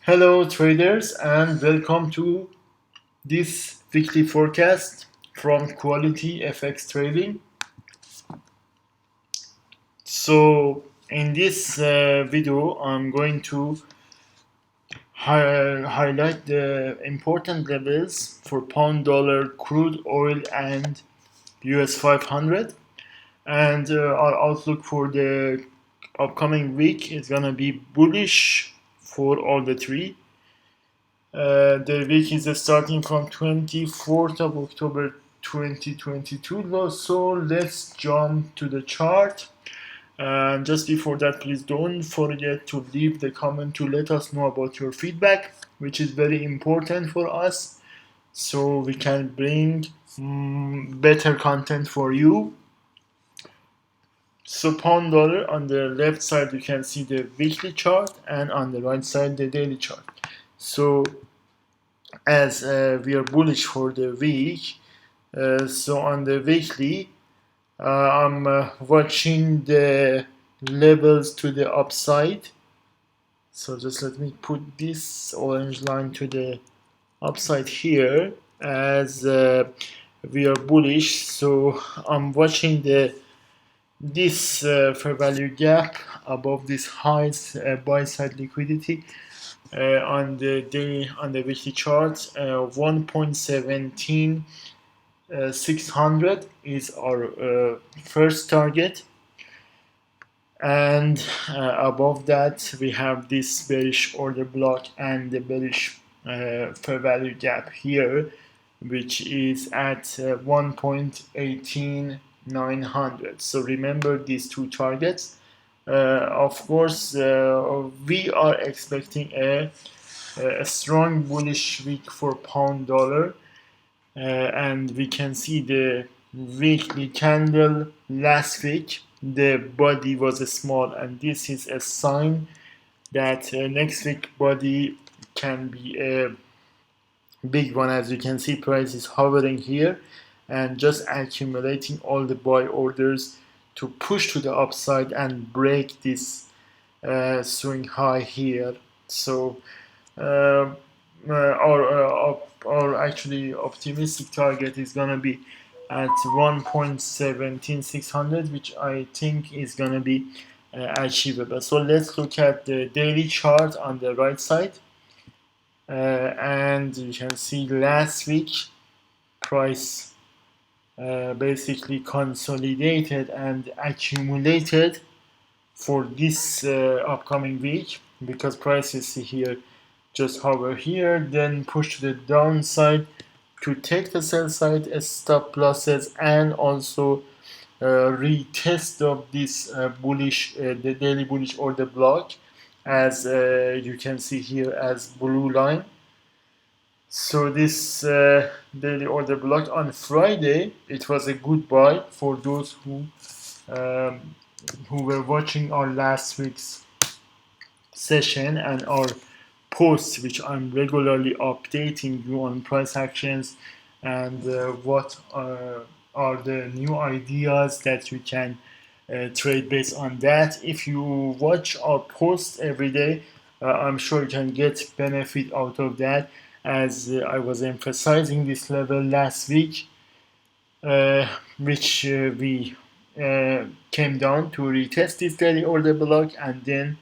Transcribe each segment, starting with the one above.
Hello traders and welcome to this weekly forecast from Quality FX Trading. So in this video I'm going to highlight the important levels for pound dollar, crude oil and US500, and our outlook for the upcoming week is gonna be bullish for all the three. The week is starting from 24th of October 2022. So let's jump to the chart. And just before that, please don't forget to leave the comment to let us know about your feedback, which is very important for us, so we can bring better content for you. So pound dollar, on the left side you can see the weekly chart, and on the right side the daily chart. So as we are bullish for the week, so on the weekly I'm watching the levels to the upside. So just let me put this orange line to the upside here, as we are bullish. So I'm watching this fair value gap above this highs buy side liquidity on the weekly chart. 1.17 600 is our first target, and above that we have this bearish order block and the bearish fair value gap here, which is at 1.18900. So remember these two targets. Of course, we are expecting a strong bullish week for pound dollar. And we can see the weekly candle last week, the body was small, and this is a sign that next week body can be a big one. As you can see, price is hovering here and just accumulating all the buy orders to push to the upside and break this swing high here. So our actually optimistic target is gonna be at 1.17600, which I think is gonna be achievable. So let's look at the daily chart on the right side, and you can see last week price basically consolidated and accumulated for this upcoming week, because prices here just hover here, then push to the downside to take the sell side as stop losses, and also retest of this bullish, the daily bullish order block, as you can see here as blue line. So this daily order block on Friday, it was a good buy for those who were watching our last week's session and our posts, which I'm regularly updating you on price actions and what are the new ideas that you can trade based on that. If you watch our posts every day, I'm sure you can get benefit out of that, as I was emphasizing this level last week, which we came down to retest this daily order block, and then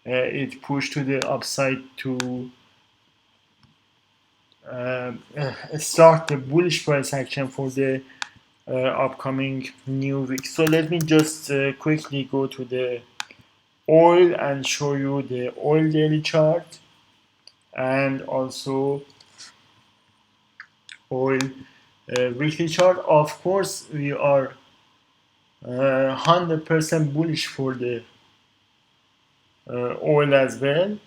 it pushed to the upside to start the bullish price action for the upcoming new week. So let me just quickly go to the oil and show you the oil daily chart, and also oil weekly chart. Of course, we are 100% bullish for the oil as well.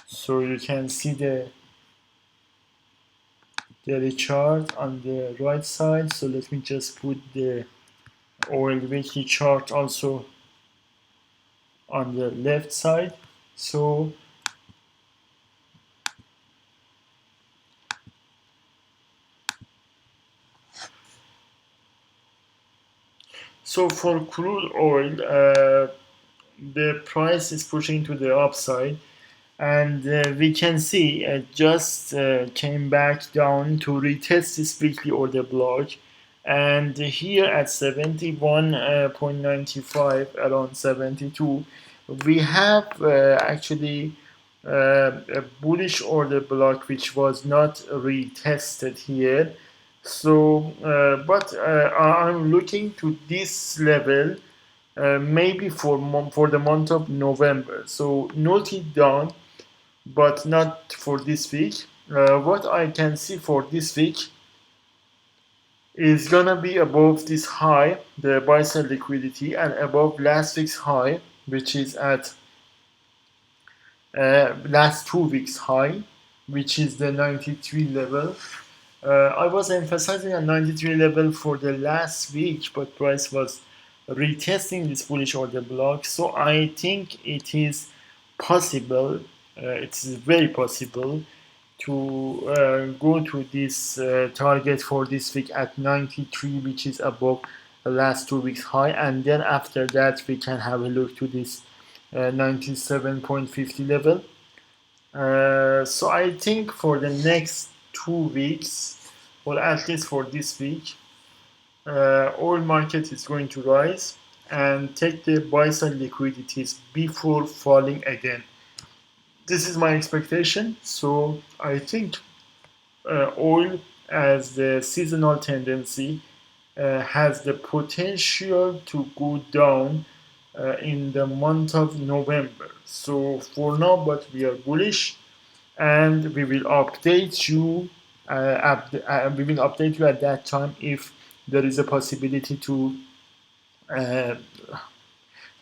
So you can see the daily chart on the right side. So let me just put the oil weekly chart also on the left side. So for crude oil, the price is pushing to the upside, and we can see it just came back down to retest this weekly order block, and here at 71.95, around 72, we have actually a bullish order block which was not retested here. So but I'm looking to this level maybe for the month of November. So note it down, but not for this week. What I can see for this week is gonna be above this high, the buy side liquidity, and above last week's high, which is at last 2 weeks high, which is the 93 level. I was emphasizing a 93 level for the last week, but price was retesting this bullish order block. So I think it is possible, it's very possible to go to this target for this week at 93, which is above the last 2 weeks high, and then after that we can have a look to this 97.50 level. So I think for the next 2 weeks, or at least for this week, oil market is going to rise and take the buy side liquidities before falling again. This is my expectation. So I think oil, as the seasonal tendency, has the potential to go down in the month of November. So for now, but we are bullish, and we will update you. We will update you at that time if there is a possibility to uh,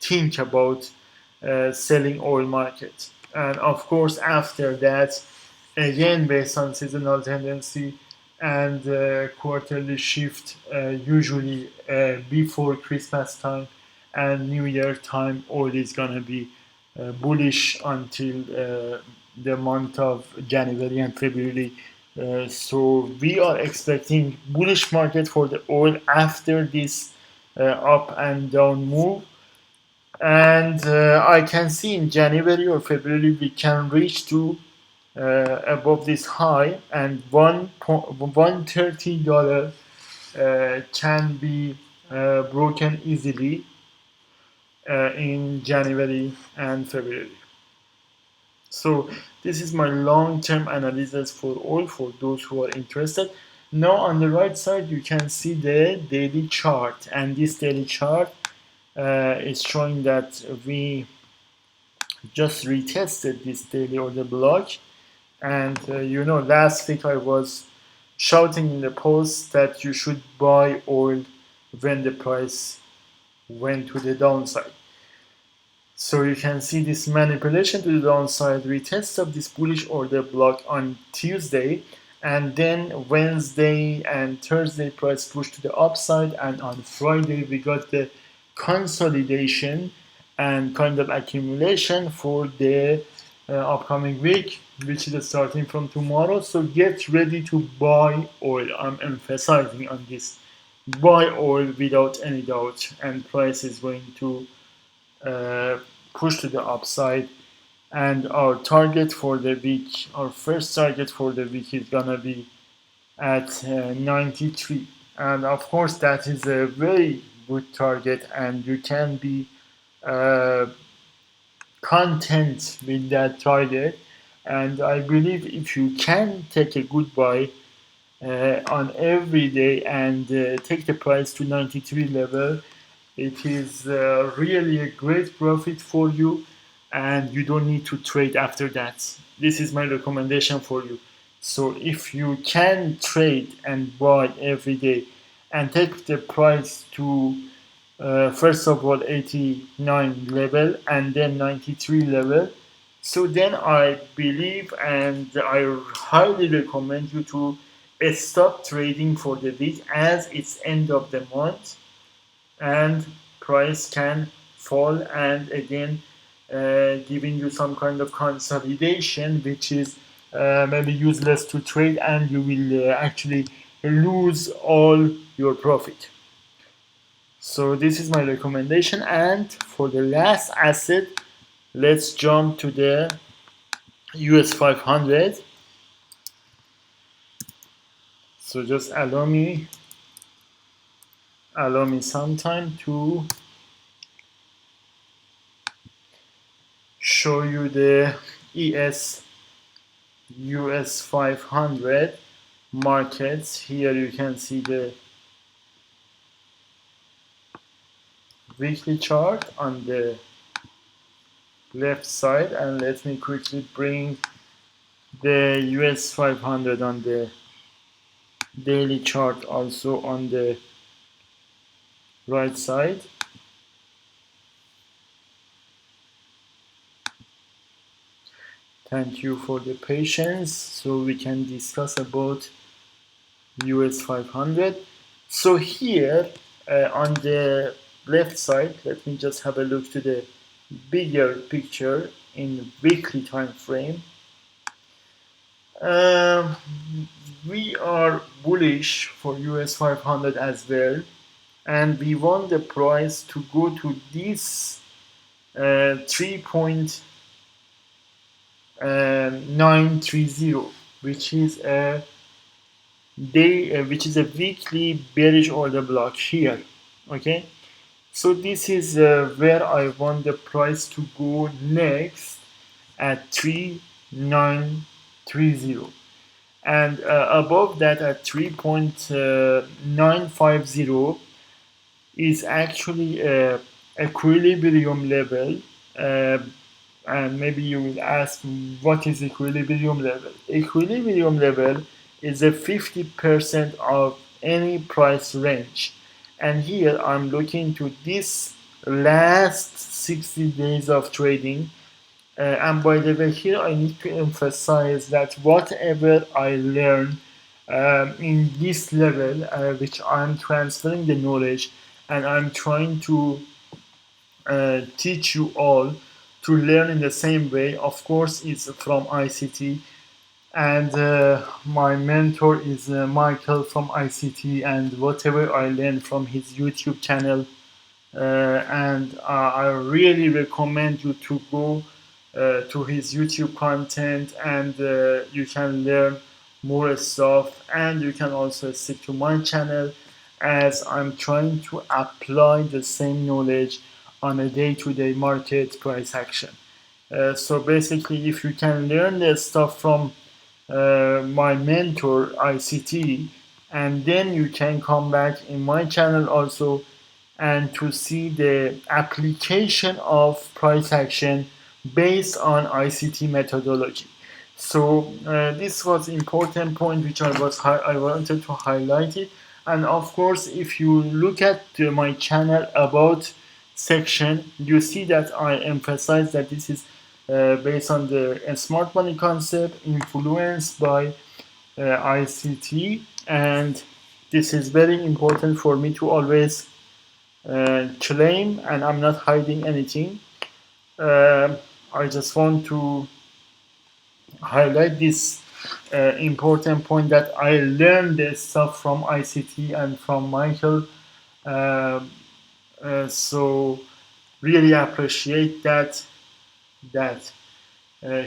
think about selling oil market. And of course, after that, again based on seasonal tendency and quarterly shift, usually before Christmas time and New Year time, oil is gonna be bullish until the month of January and February. So we are expecting bullish market for the oil after this up and down move, and I can see in January or February we can reach to above this high, and $130 can be broken easily in January and February. So this is my long-term analysis for oil for those who are interested. Now on the right side you can see the daily chart, and this daily chart is showing that we just retested this daily order block. And last week I was shouting in the post that you should buy oil when the price went to the downside. So you can see this manipulation to the downside. We test up this bullish order block on Tuesday, and then Wednesday and Thursday price pushed to the upside, and on Friday we got the consolidation and kind of accumulation for the upcoming week, which is starting from tomorrow. So get ready to buy oil. I'm emphasizing on this. Buy oil without any doubt, and price is going to push to the upside. And our target for the week, our first target for the week, is gonna be at 93. And of course that is a very good target, and you can be content with that target. And I believe if you can take a good buy on every day and take the price to 93 level, it is really a great profit for you, and you don't need to trade after that. This is my recommendation for you. So if you can trade and buy every day and take the price to first of all 89 level and then 93 level, so then I believe and I highly recommend you to stop trading for the week, as it's end of the month and price can fall, and again giving you some kind of consolidation which is maybe useless to trade, and you will actually lose all your profit. So this is my recommendation. And for the last asset, let's jump to the US500. So just allow me some time to show you the US500 markets. Here you can see the weekly chart on the left side, and let me quickly bring the US500 on the daily chart also on the right side. Thank you for the patience, so we can discuss about US500. So here on the left side, let me just have a look to the bigger picture in weekly time frame. We are bullish for US500 as well, and we want the price to go to this 3.930, which is a weekly bearish order block here. Okay, so this is where I want the price to go next at 3.930, and above that at 3.950 is actually a equilibrium level. And maybe you will ask, what is equilibrium level? Equilibrium level is a 50% of any price range, and here I'm looking to this last 60 days of trading. And by the way, here I need to emphasize that whatever I learn in this level, which I'm transferring the knowledge, and I'm trying to teach you all to learn in the same way. Of course, it's from ICT, and my mentor is Michael from ICT, and whatever I learned from his YouTube channel, and I really recommend you to go to his YouTube content, and you can learn more stuff, and you can also stick to my channel, as I'm trying to apply the same knowledge on a day-to-day market price action. So basically, if you can learn the stuff from my mentor ICT, and then you can come back in my channel also, and to see the application of price action based on ICT methodology. So this was important point which I wanted to highlight it. And of course, if you look at my channel about section, you see that I emphasize that this is based on the smart money concept influenced by ICT, and this is very important for me to always claim, and I'm not hiding anything. I just want to highlight this important point that I learned this stuff from ICT and from Michael. So really appreciate that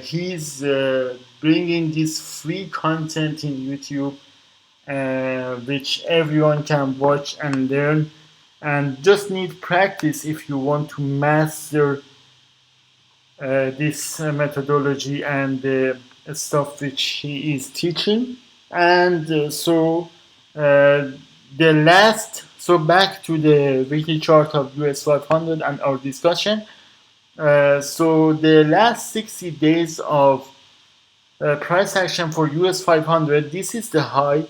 he's bringing this free content in YouTube, which everyone can watch and learn, and just need practice if you want to master this methodology and the stuff which he is teaching. And so back to the weekly chart of US500 and our discussion. So the last 60 days of price action for US500, this is the high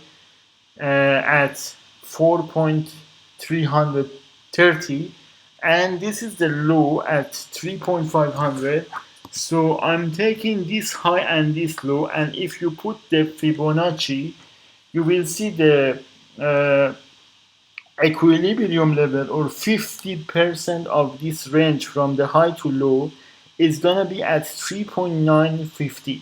at 4.330, and this is the low at 3.500. So I'm taking this high and this low, and if you put the Fibonacci, you will see the equilibrium level, or 50% of this range from the high to low, is gonna be at 3.950.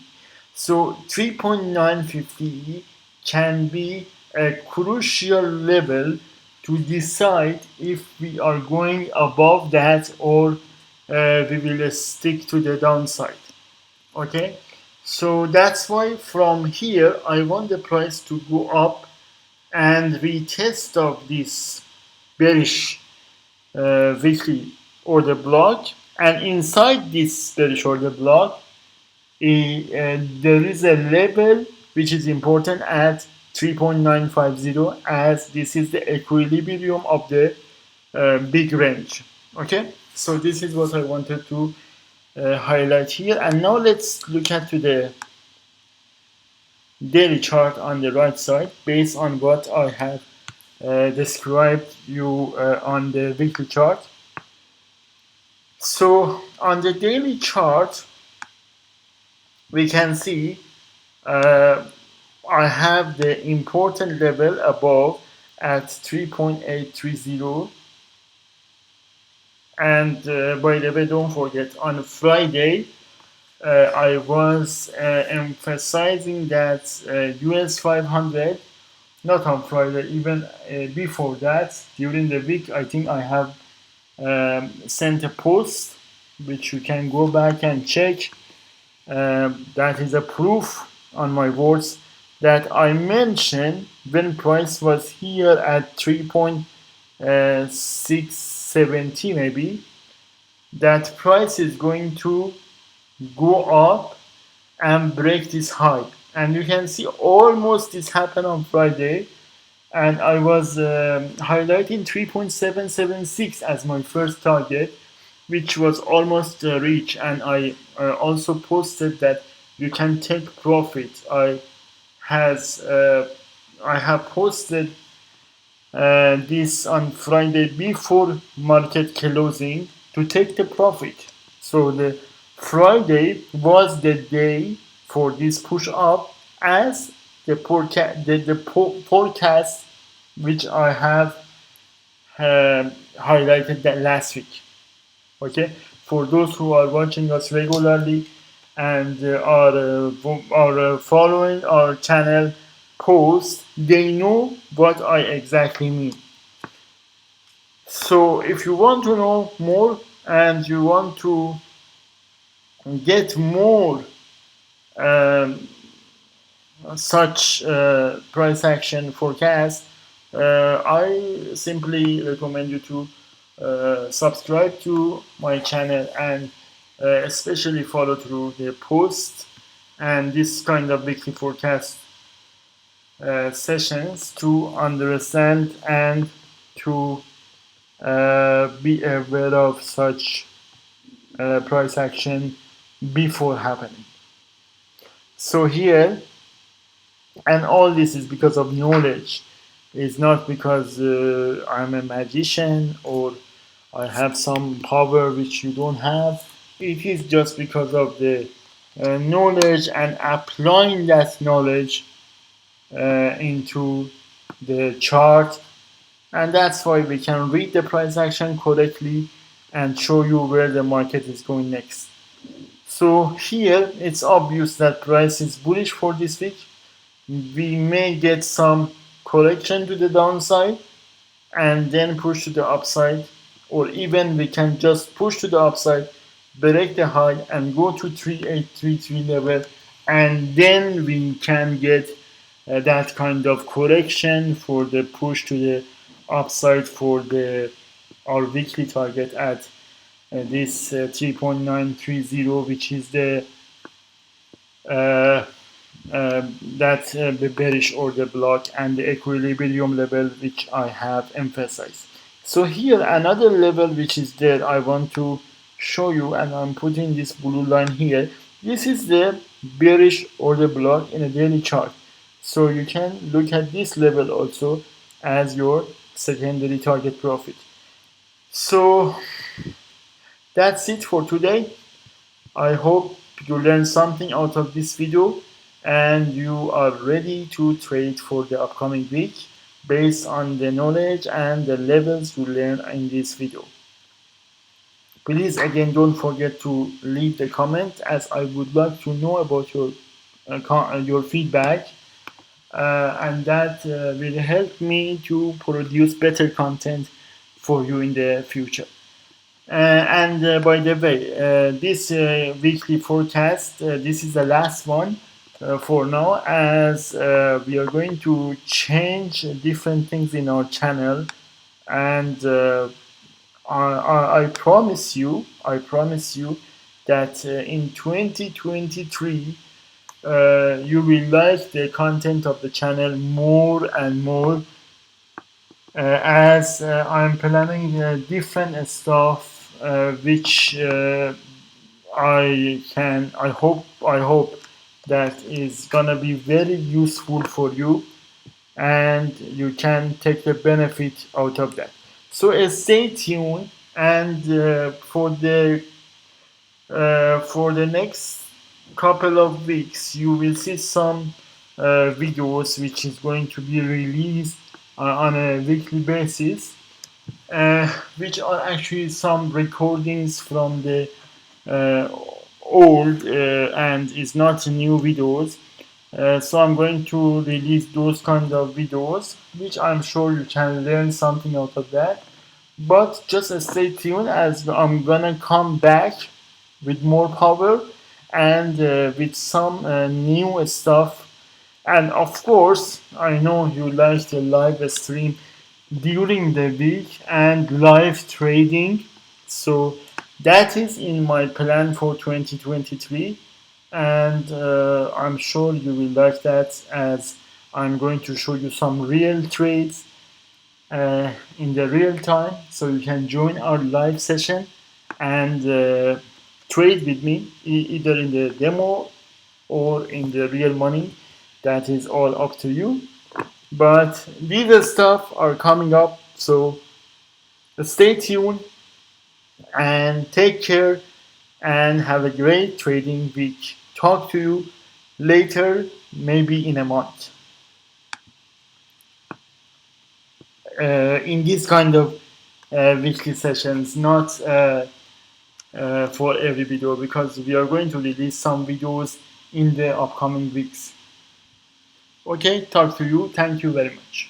So 3.950 can be a crucial level to decide if we are going above that, or we will stick to the downside. Okay, So that's why from here I want the price to go up and retest of this bearish weekly order block, and inside this bearish order block there is a level which is important at 3.950, as this is the equilibrium of the big range. Okay, so this is what I wanted to highlight here. And now let's look at to the daily chart on the right side based on what I have described you on the weekly chart. So on the daily chart we can see I have the important level above at 3.830. And by the way, don't forget, on Friday I was emphasizing that US500, not on Friday, even before that, during the week, I think I have sent a post which you can go back and check. That is a proof on my words that I mentioned when price was here at 3.670 maybe, that price is going to go up and break this high. And you can see almost this happened on Friday, and I was highlighting 3.776 as my first target, which was almost reached. And I also posted that you can take profit. I have posted this on Friday before market closing to take the profit. So the Friday was the day for this push up, as the forecast which I have highlighted that last week. Okay, for those who are watching us regularly and are following our channel posts, they know what I exactly mean. So if you want to know more and you want to get more um, such price action forecast, I simply recommend you to subscribe to my channel and especially follow through the posts and this kind of weekly forecast sessions to understand and to be aware of such price action before happening. So here, and all this is because of knowledge. It's not because I'm a magician or I have some power which you don't have. It is just because of the knowledge and applying that knowledge into the chart, and that's why we can read the price action correctly and show you where the market is going next. So here it's obvious that price is bullish for this week. We may get some correction to the downside and then push to the upside, or even we can just push to the upside, break the high and go to 3833 level, and then we can get that kind of correction for the push to the upside for the our weekly target at this 3.930, which is the uh, the bearish order block and the equilibrium level which I have emphasized. So here another level which is there I want to show you, and I'm putting this blue line here. This is the bearish order block in a daily chart. So you can look at this level also as your secondary target profit. So that's it for today. I hope you learned something out of this video and you are ready to trade for the upcoming week based on the knowledge and the levels you learn in this video. Please again don't forget to leave the comment, as I would like to know about your feedback, and that will help me to produce better content for you in the future. And by the way, this weekly forecast, this is the last one for now, as we are going to change different things in our channel, and I promise you that in 2023 you will like the content of the channel more and more, as I'm planning different stuff which I hope that is gonna be very useful for you, and you can take the benefit out of that. So stay tuned, and for the next couple of weeks you will see some videos which is going to be released on a weekly basis, which are actually some recordings from the uh, old, and is not new videos. So I'm going to release those kind of videos, which I'm sure you can learn something out of that. But just stay tuned, as I'm gonna come back with more power, and with some new stuff. And of course, I know you like the live stream during the week and live trading. So that is in my plan for 2023, and I'm sure you will like that, as I'm going to show you some real trades in the real time, so you can join our live session and trade with me, either in the demo or in the real money. That is all up to you. But these stuff are coming up, so stay tuned and take care, and have a great trading week. Talk to you later, maybe in a month, in this kind of weekly sessions, not for every video, because we are going to release some videos in the upcoming weeks. Okay, talk to you. Thank you very much.